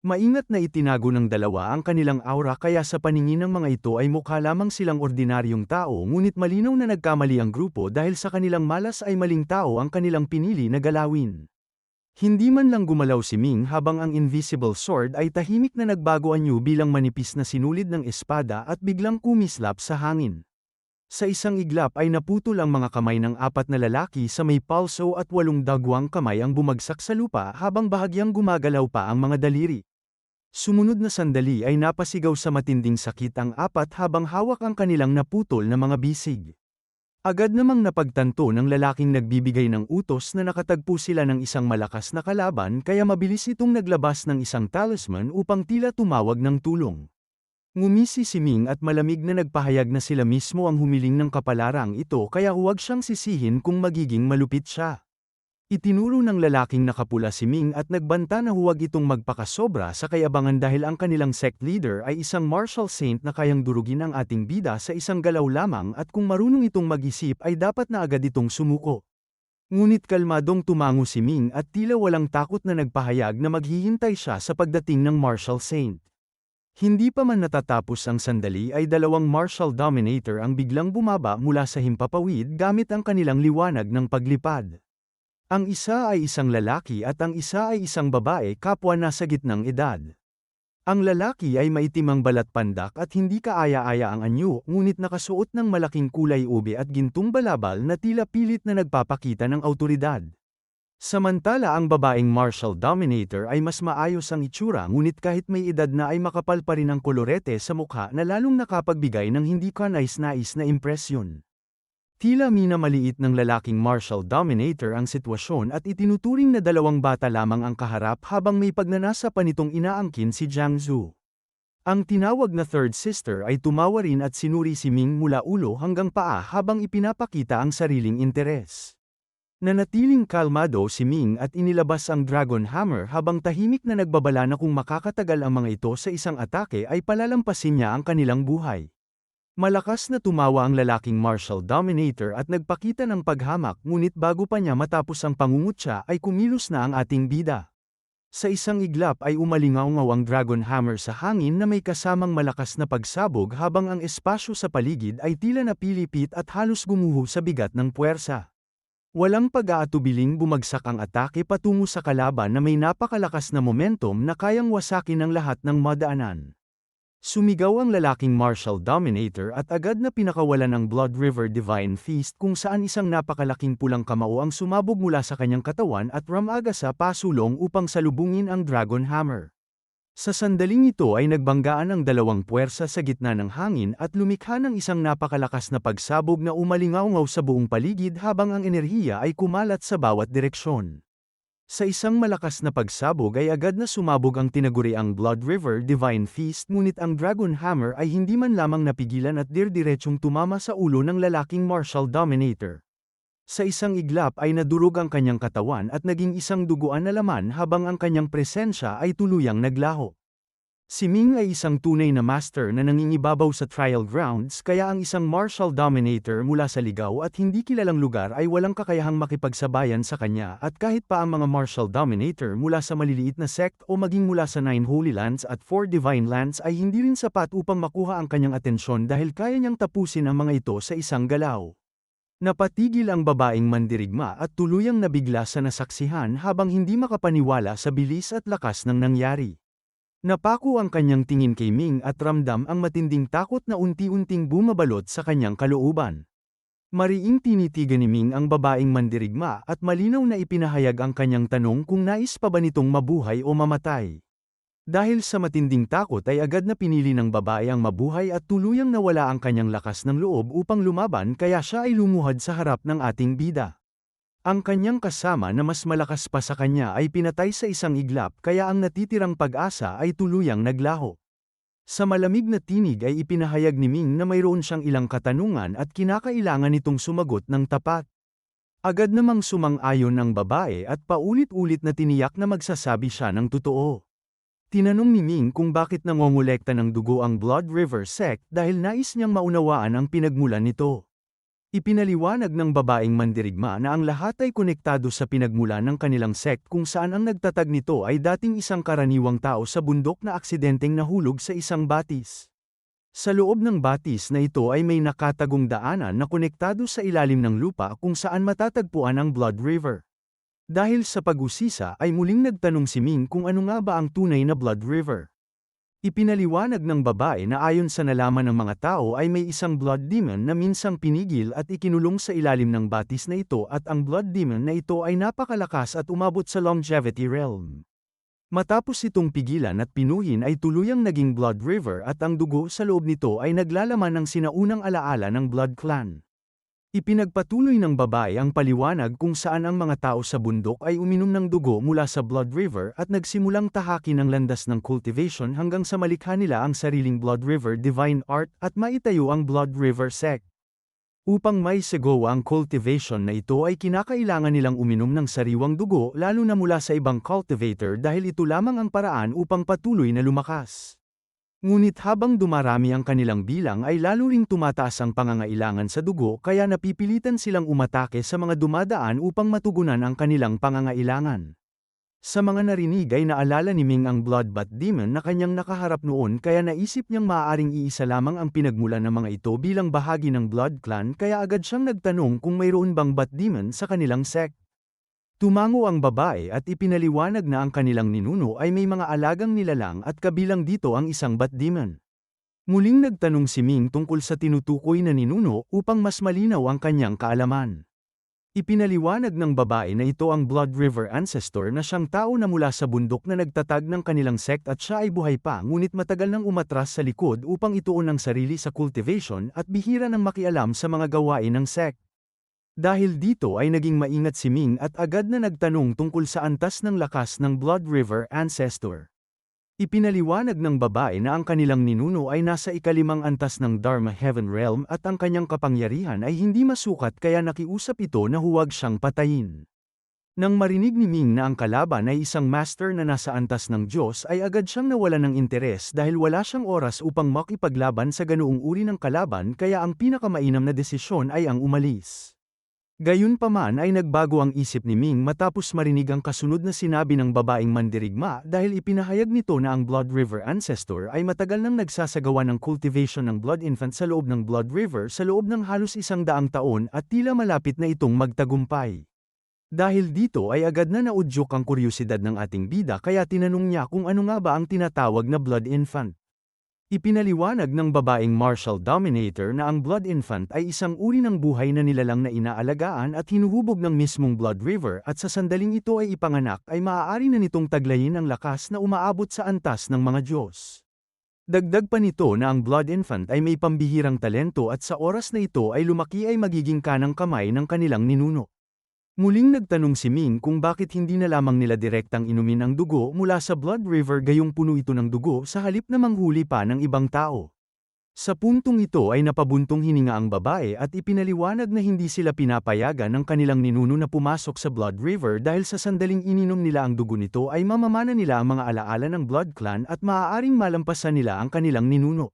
Maingat na itinago ng dalawa ang kanilang aura kaya sa paningin ng mga ito ay mukha lamang silang ordinaryong tao ngunit malinaw na nagkamali ang grupo dahil sa kanilang malas ay maling tao ang kanilang pinili na galawin. Hindi man lang gumalaw si Ming habang ang invisible sword ay tahimik na nagbago anyo bilang manipis na sinulid ng espada at biglang kumislap sa hangin. Sa isang iglap ay naputol ang mga kamay ng apat na lalaki sa may palso at 8 dagwang kamay ang bumagsak sa lupa habang bahagyang gumagalaw pa ang mga daliri. Sumunod na sandali ay napasigaw sa matinding sakit ang apat habang hawak ang kanilang naputol na mga bisig. Agad namang napagtanto ng lalaking nagbibigay ng utos na nakatagpo sila ng isang malakas na kalaban kaya mabilis itong naglabas ng isang talisman upang tila tumawag ng tulong. Ngumisi si Ming at malamig na nagpahayag na sila mismo ang humiling ng kapalarang ito kaya huwag siyang sisihin kung magiging malupit siya. Itinuro ng lalaking nakapula si Ming at nagbanta na huwag itong magpakasobra sa kayabangan dahil ang kanilang sect leader ay isang martial saint na kayang durugin ang ating bida sa isang galaw lamang at kung marunong itong mag-isip ay dapat na agad itong sumuko. Ngunit kalmadong tumango si Ming at tila walang takot na nagpahayag na maghihintay siya sa pagdating ng martial saint. Hindi pa man natatapos ang sandali ay dalawang martial dominator ang biglang bumaba mula sa himpapawid gamit ang kanilang liwanag ng paglipad. Ang isa ay isang lalaki at ang isa ay isang babae kapwa nasa gitnang edad. Ang lalaki ay maitim ang balat pandak at hindi kaaya-aya ang anyo ngunit nakasuot ng malaking kulay ube at gintong balabal na tila pilit na nagpapakita ng awtoridad. Samantala ang babaeng martial dominator ay mas maayos ang itsura ngunit kahit may edad na ay makapal pa rin ang kolorete sa mukha na lalong nakapagbigay ng hindi kanais-nais na impresyon. Tila minamaliit ng lalaking martial dominator ang sitwasyon at itinuturing na dalawang bata lamang ang kaharap habang may pagnanasa pa nitong inaangkin si Jiang Zhu. Ang tinawag na third sister ay tumawa rin at sinuri si Ming mula ulo hanggang paa habang ipinapakita ang sariling interes. Nanatiling kalmado si Ming at inilabas ang Dragon Hammer habang tahimik na nagbabala na kung makakatagal ang mga ito sa isang atake ay palalampasin niya ang kanilang buhay. Malakas na tumawa ang lalaking martial dominator at nagpakita ng paghamak ngunit bago pa niya matapos ang pangungutya ay kumilos na ang ating bida. Sa isang iglap ay umalingaw-ngaw ang Dragon Hammer sa hangin na may kasamang malakas na pagsabog habang ang espasyo sa paligid ay tila napilipit at halos gumuho sa bigat ng puwersa. Walang pag-aatubiling bumagsak ang atake patungo sa kalaban na may napakalakas na momentum na kayang wasakin ang lahat ng madaanan. Sumigaw ang lalaking martial dominator at agad na pinakawalan ang Blood River Divine Feast kung saan isang napakalaking pulang kamao ang sumabog mula sa kanyang katawan at ramaga sa pasulong upang salubungin ang Dragon Hammer. Sa sandaling ito ay nagbanggaan ang dalawang puwersa sa gitna ng hangin at lumikha ng isang napakalakas na pagsabog na umalingaw-ngaw sa buong paligid habang ang enerhiya ay kumalat sa bawat direksyon. Sa isang malakas na pagsabog ay agad na sumabog ang tinaguriang Blood River Divine Feast ngunit ang Dragon Hammer ay hindi man lamang napigilan at dirdiretsong tumama sa ulo ng lalaking martial dominator. Sa isang iglap ay nadurog ang kanyang katawan at naging isang duguan na laman habang ang kanyang presensya ay tuluyang naglaho. Si Ming ay isang tunay na master na nangingibabaw sa trial grounds kaya ang isang martial dominator mula sa ligaw at hindi kilalang lugar ay walang kakayahang makipagsabayan sa kanya at kahit pa ang mga martial dominator mula sa maliliit na sect o maging mula sa 9 Holy Lands at 4 Divine Lands ay hindi rin sapat upang makuha ang kanyang atensyon dahil kaya niyang tapusin ang mga ito sa isang galaw. Napatigil ang babaeng mandirigma at tuluyang nabigla sa nasaksihan habang hindi makapaniwala sa bilis at lakas ng nangyari. Napako ang kanyang tingin kay Ming at ramdam ang matinding takot na unti-unting bumabalot sa kanyang kalooban. Mariing tinitigan ni Ming ang babaeng mandirigma at malinaw na ipinahayag ang kanyang tanong kung nais pa ba nitong mabuhay o mamatay. Dahil sa matinding takot ay agad na pinili ng babae ang mabuhay at tuluyang nawala ang kanyang lakas ng loob upang lumaban kaya siya ay lumuhad sa harap ng ating bida. Ang kanyang kasama na mas malakas pa sa kanya ay pinatay sa isang iglap kaya ang natitirang pag-asa ay tuluyang naglaho. Sa malamig na tinig ay ipinahayag ni Ming na mayroon siyang ilang katanungan at kinakailangan nitong sumagot ng tapat. Agad namang sumang-ayon ang babae at paulit-ulit na tiniyak na magsasabi siya ng totoo. Tinanong ni Ming kung bakit nangongolekta ng dugo ang Blood River Sect dahil nais niyang maunawaan ang pinagmulan nito. Ipinaliwanag ng babaeng mandirigma na ang lahat ay konektado sa pinagmulan ng kanilang sect kung saan ang nagtatag nito ay dating isang karaniwang tao sa bundok na aksidenteng nahulog sa isang batis. Sa loob ng batis na ito ay may nakatagong daanan na konektado sa ilalim ng lupa kung saan matatagpuan ang Blood River. Dahil sa pag-usisa ay muling nagtanong si Ming kung ano nga ba ang tunay na Blood River. Ipinaliwanag ng babae na ayon sa nalaman ng mga tao ay may isang blood demon na minsang pinigil at ikinulong sa ilalim ng batis na ito at ang blood demon na ito ay napakalakas at umabot sa longevity realm. Matapos itong pigilan at pinuhin ay tuluyang naging blood river at ang dugo sa loob nito ay naglalaman ng sinaunang alaala ng blood clan. Ipinagpatuloy ng babae ang paliwanag kung saan ang mga tao sa bundok ay uminom ng dugo mula sa Blood River at nagsimulang tahakin ang landas ng cultivation hanggang sa malikha nila ang sariling Blood River Divine Art at maitayo ang Blood River Sect. Upang may sagawa ang cultivation na ito ay kinakailangan nilang uminom ng sariwang dugo lalo na mula sa ibang cultivator dahil ito lamang ang paraan upang patuloy na lumakas. Ngunit habang dumarami ang kanilang bilang ay lalo ring tumataas ang pangangailangan sa dugo kaya napipilitan silang umatake sa mga dumadaan upang matugunan ang kanilang pangangailangan. Sa mga narinig ay naalala ni Ming ang Bloodbath Demon na kanyang nakaharap noon kaya naisip niyang maaaring iisa lamang ang pinagmulan ng mga ito bilang bahagi ng Blood Clan kaya agad siyang nagtanong kung mayroon bang Bat Demon sa kanilang sect. Tumango ang babae at ipinaliwanag na ang kanilang ninuno ay may mga alagang nilalang at kabilang dito ang isang Bat Demon. Muling nagtanong si Ming tungkol sa tinutukoy na ninuno upang mas malinaw ang kanyang kaalaman. Ipinaliwanag ng babae na ito ang Blood River Ancestor na siyang tao na mula sa bundok na nagtatag ng kanilang sect at siya ay buhay pa ngunit matagal nang umatras sa likod upang ituon ang sarili sa cultivation at bihira nang makialam sa mga gawain ng sect. Dahil dito ay naging maingat si Ming at agad na nagtanong tungkol sa antas ng lakas ng Blood River Ancestor. Ipinaliwanag ng babae na ang kanilang ninuno ay nasa ikalimang antas ng Dharma Heaven Realm at ang kanyang kapangyarihan ay hindi masukat kaya nakiusap ito na huwag siyang patayin. Nang marinig ni Ming na ang kalaban ay isang master na nasa antas ng Diyos ay agad siyang nawalan ng interes dahil wala siyang oras upang makipaglaban sa ganoong uri ng kalaban kaya ang pinakamainam na desisyon ay ang umalis. Gayunpaman ay nagbago ang isip ni Ming matapos marinig ang kasunod na sinabi ng babaeng mandirigma dahil ipinahayag nito na ang Blood River Ancestor ay matagal nang nagsasagawa ng cultivation ng Blood Infant sa loob ng Blood River sa loob ng halos 100 taon at tila malapit na itong magtagumpay. Dahil dito ay agad na naudyok ang kuryosidad ng ating bida kaya tinanong niya kung ano nga ba ang tinatawag na Blood Infant. Ipinaliwanag ng babaeng martial dominator na ang Blood Infant ay isang uri ng buhay na nilalang na inaalagaan at hinuhubog ng mismong Blood River at sa sandaling ito ay ipanganak ay maaari na nitong taglayin ang lakas na umaabot sa antas ng mga Diyos. Dagdag pa nito na ang Blood Infant ay may pambihirang talento at sa oras na ito ay lumaki ay magiging kanang kamay ng kanilang ninuno. Muling nagtanong si Ming kung bakit hindi na lamang nila direktang inumin ang dugo mula sa Blood River gayong puno ito ng dugo sa halip na manghuli pa ng ibang tao. Sa puntong ito ay napabuntong hininga ang babae at ipinaliwanag na hindi sila pinapayagan ng kanilang ninuno na pumasok sa Blood River dahil sa sandaling ininom nila ang dugo nito ay mamamana nila ang mga alaala ng Blood Clan at maaaring malampasan nila ang kanilang ninuno.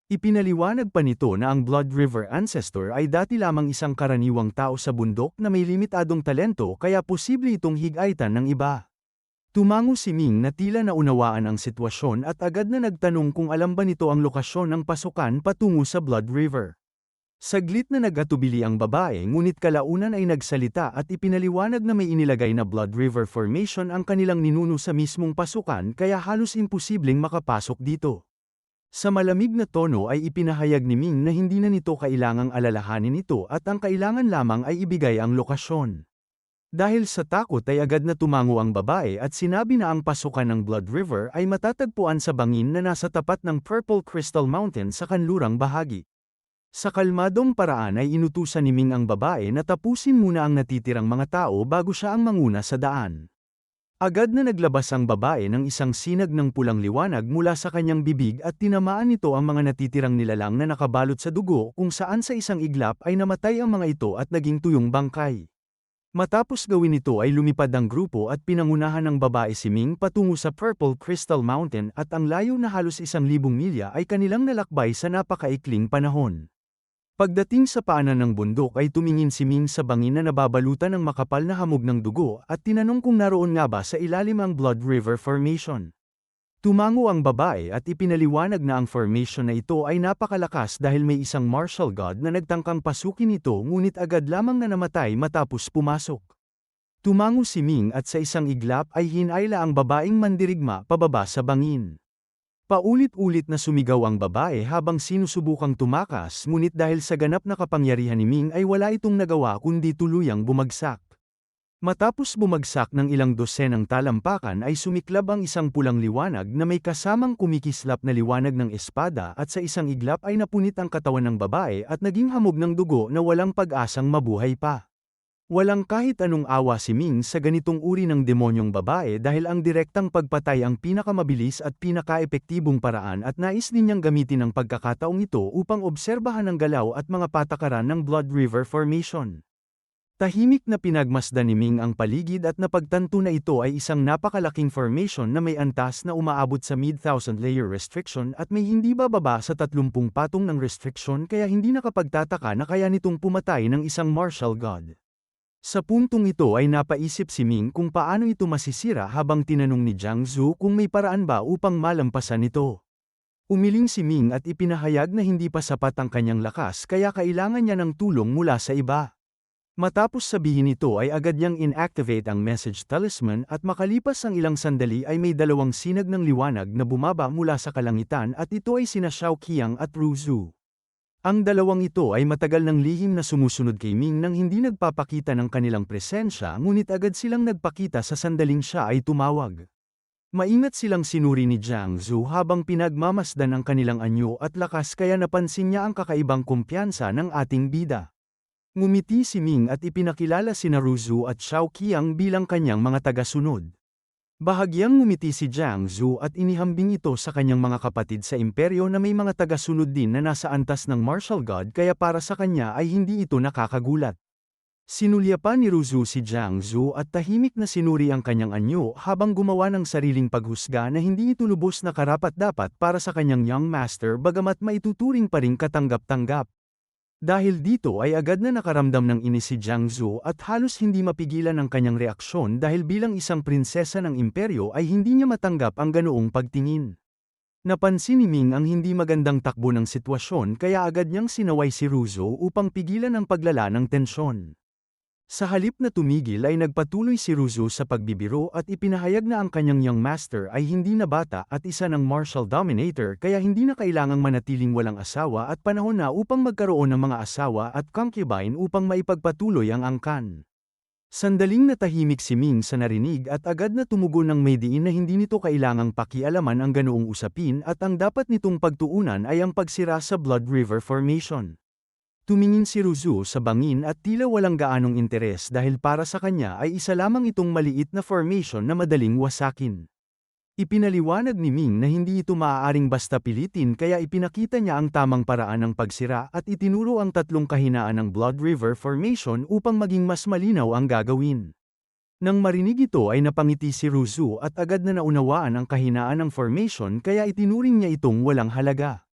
Ipinaliwanag pa nito na ang Blood River Ancestor ay dati lamang isang karaniwang tao sa bundok na may limitadong talento kaya posible itong higaitan ng iba. Tumango si Ming na tila naunawaan ang sitwasyon at agad na nagtanong kung alam ba nito ang lokasyon ng pasukan patungo sa Blood River. Saglit na nagatubili ang babae ngunit kalaunan ay nagsalita at ipinaliwanag na may inilagay na Blood River Formation ang kanilang ninuno sa mismong pasukan kaya halos imposibleng makapasok dito. Sa malamig na tono ay ipinahayag ni Ming na hindi na nito kailangang alalahanin ito at ang kailangan lamang ay ibigay ang lokasyon. Dahil sa takot ay agad na tumango ang babae at sinabi na ang pasukan ng Blood River ay matatagpuan sa bangin na nasa tapat ng Purple Crystal Mountain sa kanlurang bahagi. Sa kalmadong paraan ay inutusan ni Ming ang babae na tapusin muna ang natitirang mga tao bago siya ang manguna sa daan. Agad na naglabas ang babae ng isang sinag ng pulang liwanag mula sa kanyang bibig at tinamaan nito ang mga natitirang nilalang na nakabalot sa dugo kung saan sa isang iglap ay namatay ang mga ito at naging tuyong bangkay. Matapos gawin ito ay lumipad ang grupo at pinangunahan ng babae si Ming patungo sa Purple Crystal Mountain at ang layo na halos 1,000 milya ay kanilang nalakbay sa napakaikling panahon. Pagdating sa paanan ng bundok ay tumingin si Ming sa bangin na nababalutan ng makapal na hamog ng dugo at tinanong kung naroon nga ba sa ilalim ang Blood River Formation. Tumango ang babae at ipinaliwanag na ang formation na ito ay napakalakas dahil may isang martial god na nagtangkang pasukin ito ngunit agad lamang na namatay matapos pumasok. Tumango si Ming at sa isang iglap ay hinayla ang babaeng mandirigma pababa sa bangin. Paulit-ulit na sumigaw ang babae habang sinusubukang tumakas ngunit dahil sa ganap na kapangyarihan ni Ming ay wala itong nagawa kundi tuluyang bumagsak. Matapos bumagsak ng ilang dosenang talampakan ay sumiklab ang isang pulang liwanag na may kasamang kumikislap na liwanag ng espada at sa isang iglap ay napunit ang katawan ng babae at naging hamog ng dugo na walang pag-asang mabuhay pa. Walang kahit anong awa si Ming sa ganitong uri ng demonyong babae dahil ang direktang pagpatay ang pinakamabilis at pinakaepektibong paraan at nais din niyang gamitin ang pagkakataong ito upang obserbahan ang galaw at mga patakaran ng Blood River Formation. Tahimik na pinagmasdan ni Ming ang paligid at napagtanto na ito ay isang napakalaking formation na may antas na umaabot sa mid-thousand layer restriction at may hindi bababa sa 30 patong ng restriction kaya hindi nakapagtataka na kaya nitong pumatay ng isang martial god. Sa puntong ito ay napaisip si Ming kung paano ito masisira habang tinanong ni Jiang Zhu kung may paraan ba upang malampasan ito. Umiling si Ming at ipinahayag na hindi pa sapat ang kanyang lakas kaya kailangan niya ng tulong mula sa iba. Matapos sabihin ito ay agad niyang inactivate ang message talisman at makalipas ang ilang sandali ay may dalawang sinag ng liwanag na bumaba mula sa kalangitan at ito ay sina Xiao Qiang at Ru Zhu. Ang dalawang ito ay matagal ng lihim na sumusunod kay Ming nang hindi nagpapakita ng kanilang presensya ngunit agad silang nagpakita sa sandaling siya ay tumawag. Maingat silang sinuri ni Jiang Zhu habang pinagmamasdan ang kanilang anyo at lakas kaya napansin niya ang kakaibang kumpiyansa ng ating bida. Ngumiti si Ming at ipinakilala sina Ru Zhu at Xiao Qiang bilang kanyang mga tagasunod. Bahagyang ngumiti si Jiang Zhu at inihambing ito sa kanyang mga kapatid sa imperyo na may mga tagasunod din na nasa antas ng martial god kaya para sa kanya ay hindi ito nakakagulat. Sinulyapan ni Ru Zhu si Jiang Zhu at tahimik na sinuri ang kanyang anyo habang gumawa ng sariling paghusga na hindi ito lubos na karapat-dapat para sa kanyang young master bagamat maituturing pa ring katanggap-tanggap. Dahil dito ay agad na nakaramdam ng inis si Jiang Zhu at halos hindi mapigilan ang kanyang reaksyon dahil bilang isang prinsesa ng imperyo ay hindi niya matanggap ang ganoong pagtingin. Napansin ni Ming ang hindi magandang takbo ng sitwasyon kaya agad niyang sinaway si Ru Zhu upang pigilan ang paglala ng tensyon. Sa halip na tumigil ay nagpatuloy si Ru Zhu sa pagbibiro at ipinahayag na ang kanyang young master ay hindi na bata at isa ng martial dominator kaya hindi na kailangang manatiling walang asawa at panahon na upang magkaroon ng mga asawa at concubine upang maipagpatuloy ang angkan. Sandaling natahimik si Ming sa narinig at agad na tumugon ng may diin na hindi nito kailangang pakialaman ang ganoong usapin at ang dapat nitong pagtuunan ay ang pagsira sa Blood River Formation. Tumingin si Ru Zhu sa bangin at tila walang gaanong interes dahil para sa kanya ay isa lamang itong maliit na formation na madaling wasakin. Ipinaliwanag ni Ming na hindi ito maaaring basta pilitin kaya ipinakita niya ang tamang paraan ng pagsira at itinuro ang tatlong kahinaan ng Blood River Formation upang maging mas malinaw ang gagawin. Nang marinig ito ay napangiti si Ru Zhu at agad na naunawaan ang kahinaan ng formation kaya itinuring niya itong walang halaga.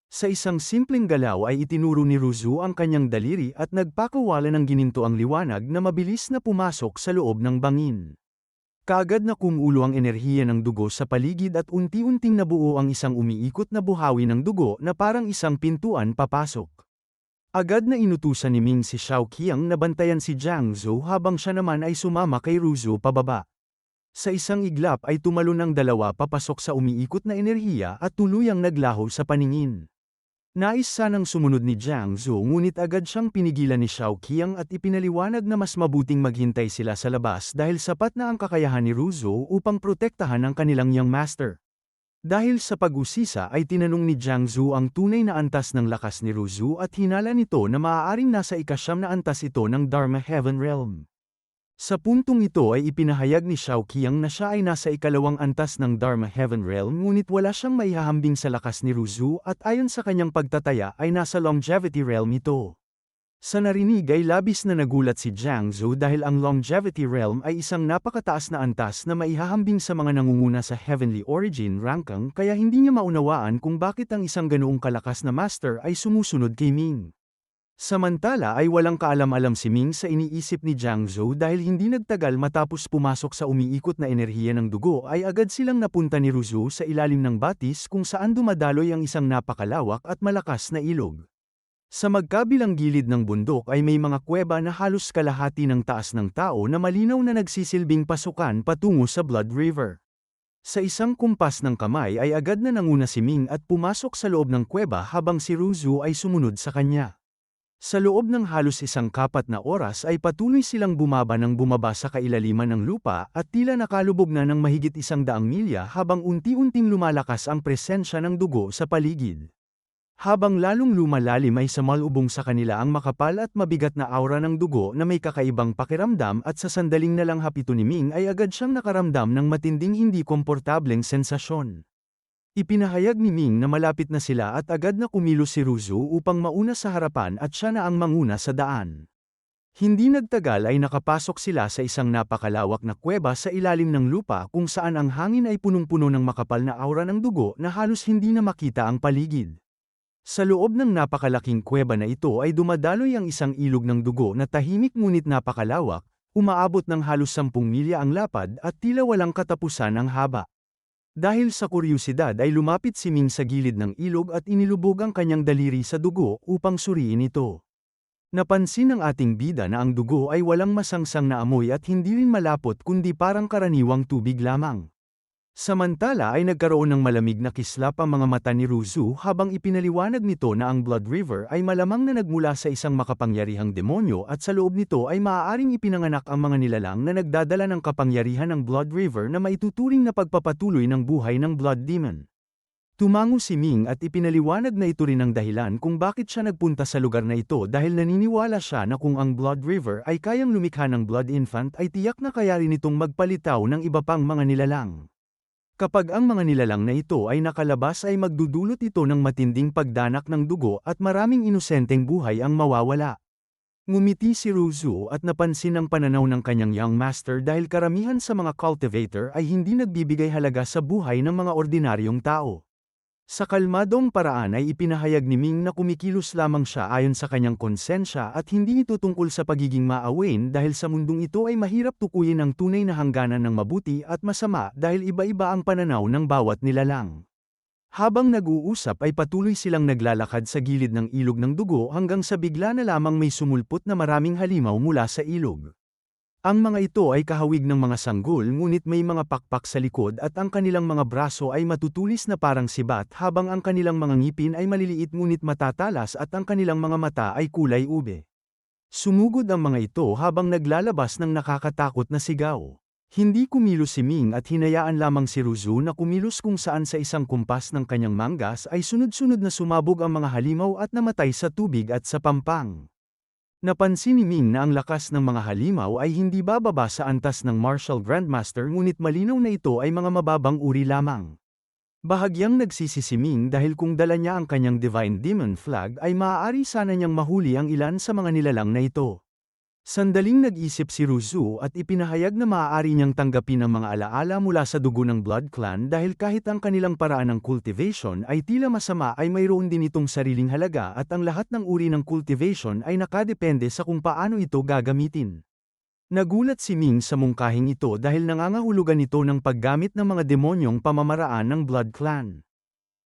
Sa isang simpleng galaw ay itinuro ni Ru Zhu ang kanyang daliri at nagpakawala ng gininto ang liwanag na mabilis na pumasok sa loob ng bangin. Kaagad na kumulo ang enerhiya ng dugo sa paligid at unti-unting nabuo ang isang umiikot na buhawi ng dugo na parang isang pintuan papasok. Agad na inutusan ni Ming si Xiao Qiang na bantayan si Jiang Zhu habang siya naman ay sumama kay Ru Zhu pababa. Sa isang iglap ay tumalon ang dalawa papasok sa umiikot na enerhiya at tuluyang naglaho sa paningin. Nais sanang sumunod ni Jiang Zhu ngunit agad siyang pinigilan ni Xiao Qiang at ipinaliwanag na mas mabuting maghintay sila sa labas dahil sapat na ang kakayahan ni Ru Zhu upang protektahan ang kanilang young master. Dahil sa pag-usisa ay tinanong ni Jiang Zhu ang tunay na antas ng lakas ni Ru Zhu at hinala nito na maaaring nasa ika-9 na antas ito ng Dharma Heaven Realm. Sa puntong ito ay ipinahayag ni Xiao Qiang na siya ay nasa ikalawang antas ng Dharma Heaven Realm ngunit wala siyang maihahambing sa lakas ni Ru Zhu at ayon sa kanyang pagtataya ay nasa Longevity Realm ito. Sa narinig ay labis na nagulat si Jiang Zhu dahil ang Longevity Realm ay isang napakataas na antas na maihahambing sa mga nangunguna sa Heavenly Origin Rankang kaya hindi niya maunawaan kung bakit ang isang ganoong kalakas na master ay sumusunod kay Ming. Samantala ay walang kaalam-alam si Ming sa iniisip ni Jiang Zhou dahil hindi nagtagal matapos pumasok sa umiikot na enerhiya ng dugo ay agad silang napunta ni Ruzu sa ilalim ng batis kung saan dumadaloy ang isang napakalawak at malakas na ilog. Sa magkabilang gilid ng bundok ay may mga kuweba na halos kalahati ng taas ng tao na malinaw na nagsisilbing pasukan patungo sa Blood River. Sa isang kumpas ng kamay ay agad na nanguna si Ming at pumasok sa loob ng kuweba habang si Ruzu ay sumunod sa kanya. Sa loob ng halos isang kapat na oras ay patuloy silang bumaba ng bumaba sa kailaliman ng lupa at tila nakalubog na ng mahigit 100 milya habang unti-unting lumalakas ang presensya ng dugo sa paligid. Habang lalong lumalalim ay samalubong sa kanila ang makapal at mabigat na aura ng dugo na may kakaibang pakiramdam at sa sandaling nalanghap ito ni Ming ay agad siyang nakaramdam ng matinding hindi komportableng sensasyon. Ipinahayag ni Ming na malapit na sila at agad na kumilos si Ruzu upang mauna sa harapan at siya na ang manguna sa daan. Hindi nagtagal ay nakapasok sila sa isang napakalawak na kuweba sa ilalim ng lupa kung saan ang hangin ay punong-puno ng makapal na aura ng dugo na halos hindi na makita ang paligid. Sa loob ng napakalaking kuweba na ito ay dumadaloy ang isang ilog ng dugo na tahimik ngunit napakalawak, umaabot ng halos 10 milya ang lapad at tila walang katapusan ang haba. Dahil sa kuryusidad ay lumapit si Ming sa gilid ng ilog at inilubog ang kanyang daliri sa dugo upang suriin ito. Napansin ng ating bida na ang dugo ay walang masangsang na amoy at hindi rin malapot kundi parang karaniwang tubig lamang. Samantala ay nagkaroon ng malamig na kislap ang mga mata ni Ruzu habang ipinaliwanag nito na ang Blood River ay malamang na nagmula sa isang makapangyarihang demonyo at sa loob nito ay maaaring ipinanganak ang mga nilalang na nagdadala ng kapangyarihan ng Blood River na maituturing na pagpapatuloy ng buhay ng Blood Demon. Tumango si Ming at ipinaliwanag na ito rin ang dahilan kung bakit siya nagpunta sa lugar na ito dahil naniniwala siya na kung ang Blood River ay kayang lumikha ng Blood Infant ay tiyak na kaya rin itong magpalitaw ng iba pang mga nilalang. Kapag ang mga nilalang na ito ay nakalabas ay magdudulot ito ng matinding pagdanak ng dugo at maraming inosenteng buhay ang mawawala. Ngumiti si Ruzu at napansin ang pananaw ng kanyang young master dahil karamihan sa mga cultivator ay hindi nagbibigay halaga sa buhay ng mga ordinaryong tao. Sa kalmadong paraan ay ipinahayag ni Ming na kumikilos lamang siya ayon sa kanyang konsensya at hindi ito tungkol sa pagiging maawain dahil sa mundong ito ay mahirap tukuyin ang tunay na hangganan ng mabuti at masama dahil iba-iba ang pananaw ng bawat nilalang. Habang nag-uusap ay patuloy silang naglalakad sa gilid ng ilog ng dugo hanggang sa bigla na lamang may sumulpot na maraming halimaw mula sa ilog. Ang mga ito ay kahawig ng mga sanggol ngunit may mga pakpak sa likod at ang kanilang mga braso ay matutulis na parang sibat habang ang kanilang mga ngipin ay maliliit ngunit matatalas at ang kanilang mga mata ay kulay ube. Sumugod ang mga ito habang naglalabas ng nakakatakot na sigaw. Hindi kumilos si Ming at hinayaan lamang si Ruzu na kumilos kung saan sa isang kumpas ng kanyang manggas ay sunod-sunod na sumabog ang mga halimaw at namatay sa tubig at sa pampang. Napansin ni Ming na ang lakas ng mga halimaw ay hindi bababa sa antas ng Martial Grandmaster ngunit malinaw na ito ay mga mababang uri lamang. Bahagyang nagsisi si Ming dahil kung dala niya ang kanyang Divine Demon Flag ay maaari sana niyang mahuli ang ilan sa mga nilalang na ito. Sandaling nag-isip si Ruzu at ipinahayag na maaari niyang tanggapin ang mga alaala mula sa dugo ng Blood Clan dahil kahit ang kanilang paraan ng cultivation ay tila masama ay mayroon din itong sariling halaga at ang lahat ng uri ng cultivation ay nakadepende sa kung paano ito gagamitin. Nagulat si Ming sa mungkahing ito dahil nangangahulugan ito ng paggamit ng mga demonyong pamamaraan ng Blood Clan.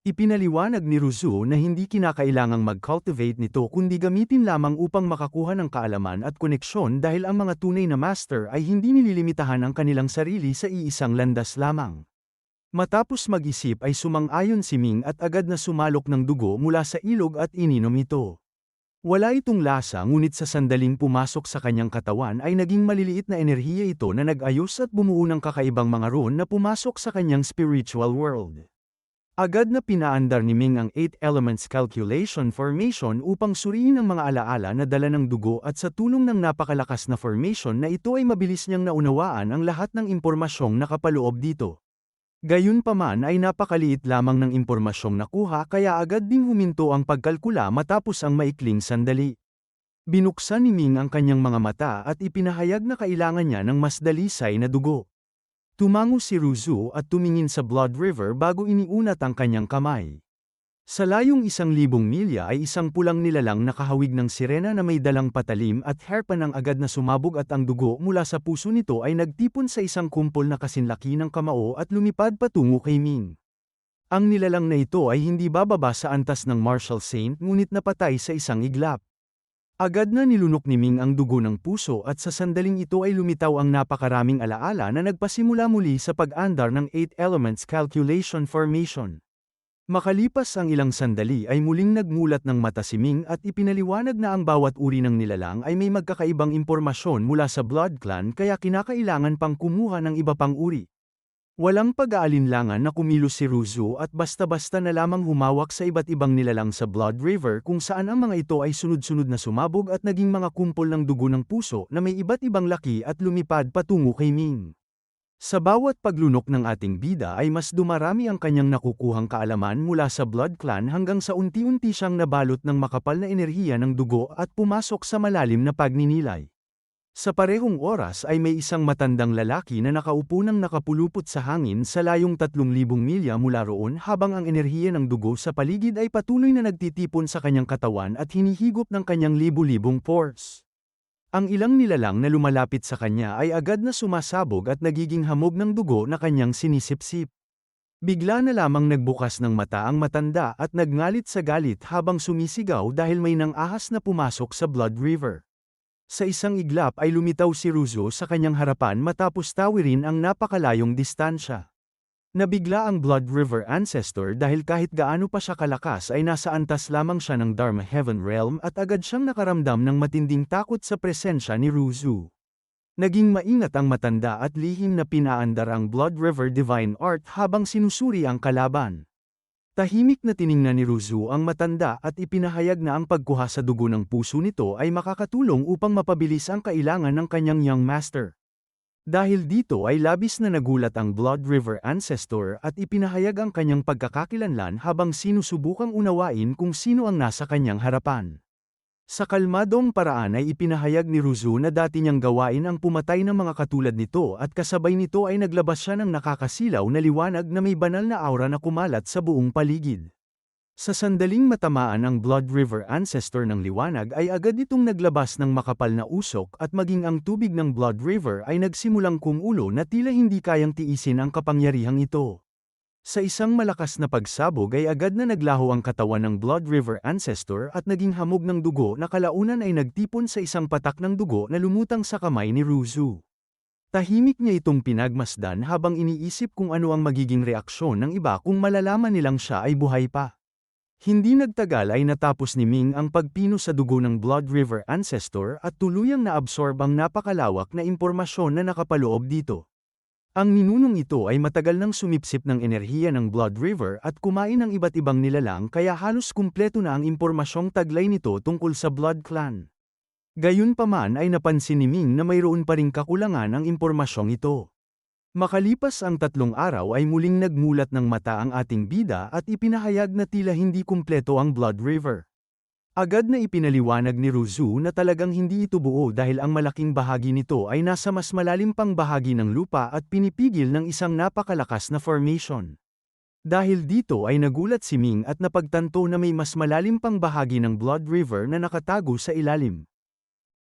Ipinaliwanag ni Ruzu na hindi kinakailangang mag-cultivate nito kundi gamitin lamang upang makakuha ng kaalaman at koneksyon dahil ang mga tunay na master ay hindi nililimitahan ang kanilang sarili sa iisang landas lamang. Matapos mag-isip ay sumang-ayon si Ming at agad na sumalok ng dugo mula sa ilog at ininom ito. Wala itong lasa ngunit sa sandaling pumasok sa kanyang katawan ay naging maliliit na enerhiya ito na nag-ayos at bumuo ng kakaibang mga ron na pumasok sa kanyang spiritual world. Agad na pinaandar ni Ming ang 8 Elements Calculation Formation upang suriin ang mga alaala na dala ng dugo at sa tulong ng napakalakas na formation na ito ay mabilis niyang naunawaan ang lahat ng impormasyong nakapaloob dito. Gayunpaman ay napakaliit lamang ng impormasyong nakuha kaya agad ding huminto ang pagkalkula matapos ang maikling sandali. Binuksan ni Ming ang kanyang mga mata at ipinahayag na kailangan niya ng mas dalisay na dugo. Tumango si Ruzu at tumingin sa Blood River bago iniunat ang kanyang kamay. Sa layong 1,000 milya ay isang pulang nilalang nakahawig ng sirena na may dalang patalim at hairpin ang agad na sumabog at ang dugo mula sa puso nito ay nagtipon sa isang kumpol na kasinlaki ng kamao at lumipad patungo kay Ming. Ang nilalang na ito ay hindi bababa sa antas ng Marshal Saint ngunit napatay sa isang iglap. Agad na nilunok ni Ming ang dugo ng puso at sa sandaling ito ay lumitaw ang napakaraming alaala na nagpasimula muli sa pag-andar ng 8 Elements Calculation Formation. Makalipas ang ilang sandali ay muling nagmulat ng mata si Ming at ipinaliwanag na ang bawat uri ng nilalang ay may magkakaibang impormasyon mula sa Blood Clan kaya kinakailangan pang kumuha ng iba pang uri. Walang pag-aalinlangan na kumilos si Ruzu at basta-basta na lamang humawak sa iba't ibang nilalang sa Blood River kung saan ang mga ito ay sunod-sunod na sumabog at naging mga kumpol ng dugo ng puso na may iba't ibang laki at lumipad patungo kay Ming. Sa bawat paglunok ng ating bida ay mas dumarami ang kanyang nakukuhang kaalaman mula sa Blood Clan hanggang sa unti-unti siyang nabalot ng makapal na enerhiya ng dugo at pumasok sa malalim na pagninilay. Sa parehong oras ay may isang matandang lalaki na nakaupo ng nakapulupot sa hangin sa layong 3,000 milya mula roon habang ang enerhiya ng dugo sa paligid ay patuloy na nagtitipon sa kanyang katawan at hinihigop ng kanyang libu-libong pores. Ang ilang nilalang na lumalapit sa kanya ay agad na sumasabog at nagiging hamog ng dugo na kanyang sinisipsip. Bigla na lamang nagbukas ng mata ang matanda at nagngalit sa galit habang sumisigaw dahil may nang-ahas na pumasok sa Blood River. Sa isang iglap ay lumitaw si Ruzu sa kanyang harapan matapos tawirin ang napakalayong distansya. Nabigla ang Blood River Ancestor dahil kahit gaano pa siya kalakas ay nasa antas lamang siya ng Dharma Heaven Realm at agad siyang nakaramdam ng matinding takot sa presensya ni Ruzu. Naging maingat ang matanda at lihim na pinaandar ang Blood River Divine Art habang sinusuri ang kalaban. Tahimik na tiningnan ni Ruzu ang matanda at ipinahayag na ang pagkuha sa dugo ng puso nito ay makakatulong upang mapabilis ang kailangan ng kanyang young master. Dahil dito ay labis na nagulat ang Blood River Ancestor at ipinahayag ang kanyang pagkakakilanlan habang sinusubukang unawain kung sino ang nasa kanyang harapan. Sa kalmadong paraan ay ipinahayag ni Ruzu na dati niyang gawain ang pumatay ng mga katulad nito at kasabay nito ay naglabas siya ng nakakasilaw na liwanag na may banal na aura na kumalat sa buong paligid. Sa sandaling matamaan ang Blood River Ancestor ng liwanag ay agad itong naglabas ng makapal na usok at maging ang tubig ng Blood River ay nagsimulang kumulo na tila hindi kayang tiisin ang kapangyarihang ito. Sa isang malakas na pagsabog ay agad na naglaho ang katawan ng Blood River Ancestor at naging hamog ng dugo na kalaunan ay nagtipon sa isang patak ng dugo na lumutang sa kamay ni Ruzu. Tahimik niya itong pinagmasdan habang iniisip kung ano ang magiging reaksyon ng iba kung malalaman nilang siya ay buhay pa. Hindi nagtagal ay natapos ni Ming ang pagpino sa dugo ng Blood River Ancestor at tuluyang naabsorb ang napakalawak na impormasyon na nakapaloob dito. Ang ninunong ito ay matagal nang sumipsip ng enerhiya ng Blood River at kumain ng iba't ibang nilalang kaya halos kumpleto na ang impormasyong taglay nito tungkol sa Blood Clan. Gayunpaman ay napansin ni Ming na mayroon pa ring kakulangan ang impormasyong ito. Makalipas ang 3 araw ay muling nagmulat ng mata ang ating bida at ipinahayag na tila hindi kumpleto ang Blood River. Agad na ipinaliwanag ni Ruzu na talagang hindi ito buo dahil ang malaking bahagi nito ay nasa mas malalim pang bahagi ng lupa at pinipigil ng isang napakalakas na formation. Dahil dito ay nagulat si Ming at napagtanto na may mas malalim pang bahagi ng Blood River na nakatago sa ilalim.